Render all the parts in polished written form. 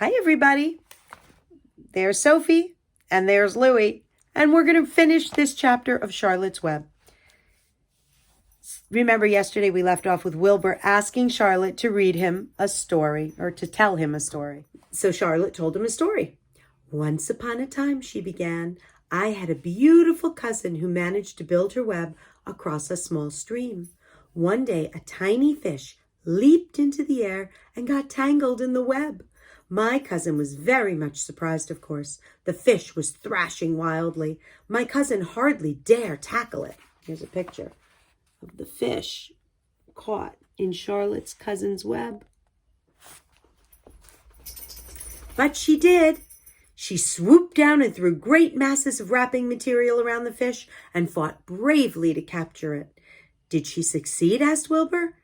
Hi, everybody. There's Sophie, and there's Louie, and we're going to finish this chapter of Charlotte's Web. Remember, yesterday we left off with Wilbur asking Charlotte to read him a story, or to tell him a story. So Charlotte told him a story. Once upon a time, she began, I had a beautiful cousin who managed to build her web across a small stream. One day, a tiny fish leaped into the air and got tangled in the web. My cousin was very much surprised, of course. The fish was thrashing wildly. My cousin hardly dare tackle it. Here's a picture of the fish caught in Charlotte's cousin's web. But she did. She swooped down and threw great masses of wrapping material around the fish and fought bravely to capture it. Did she succeed? Asked Wilbur.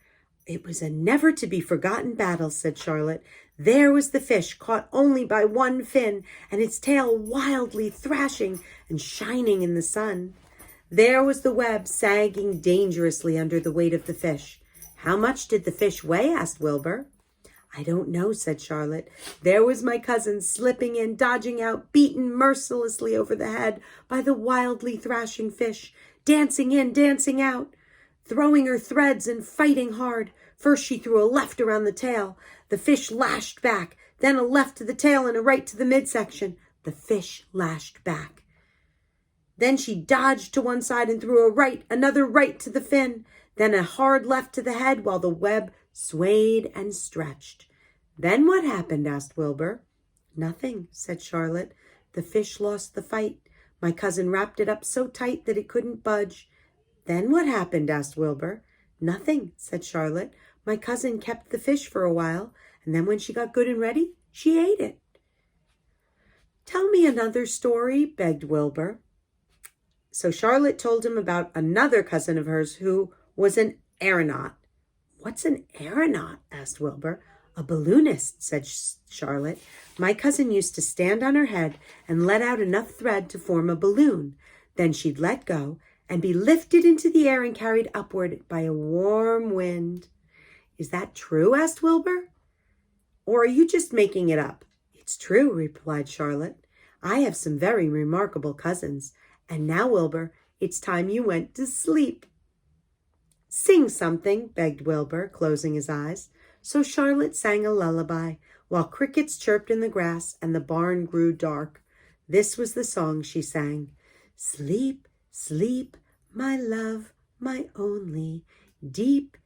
It was a never-to-be-forgotten battle, said Charlotte. There was the fish, caught only by one fin, and its tail wildly thrashing and shining in the sun. There was the web sagging dangerously under the weight of the fish. How much did the fish weigh? Asked Wilbur. I don't know, said Charlotte. There was my cousin slipping in, dodging out, beaten mercilessly over the head by the wildly thrashing fish, dancing in, dancing out, throwing her threads and fighting hard. First she threw a left around the tail. The fish lashed back, then a left to the tail and a right to the midsection. The fish lashed back. Then she dodged to one side and threw a right, another right to the fin, then a hard left to the head while the web swayed and stretched. Then what happened? Asked Wilbur. Nothing, said Charlotte. The fish lost the fight. My cousin wrapped it up so tight that it couldn't budge. Then what happened? Asked Wilbur. Nothing, said Charlotte. My cousin kept the fish for a while, and then when she got good and ready, she ate it. Tell me another story, begged Wilbur. So Charlotte told him about another cousin of hers who was an aeronaut. What's an aeronaut? Asked Wilbur. A balloonist, said Charlotte. My cousin used to stand on her head and let out enough thread to form a balloon. Then she'd let go and be lifted into the air and carried upward by a warm wind. Is that true? Asked Wilbur. Or are you just making it up? It's true, replied Charlotte. I have some very remarkable cousins. And now, Wilbur, it's time you went to sleep. Sing something, begged Wilbur, closing his eyes. So Charlotte sang a lullaby, while crickets chirped in the grass and the barn grew dark. This was the song she sang. Sleep, sleep, my love, my only, deep,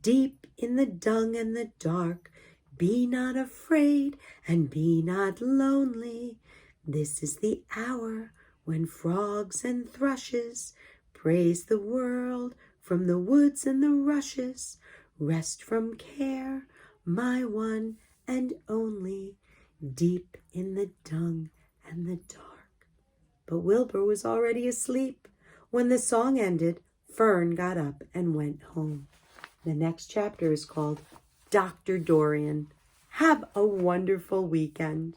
deep in the dung and the dark. Be not afraid and be not lonely. This is the hour when frogs and thrushes praise the world from the woods and the rushes. Rest from care, my one and only, deep in the dung and the dark. But Wilbur was already asleep. When the song ended, Fern got up and went home. The next chapter is called Dr. Dorian. Have a wonderful weekend.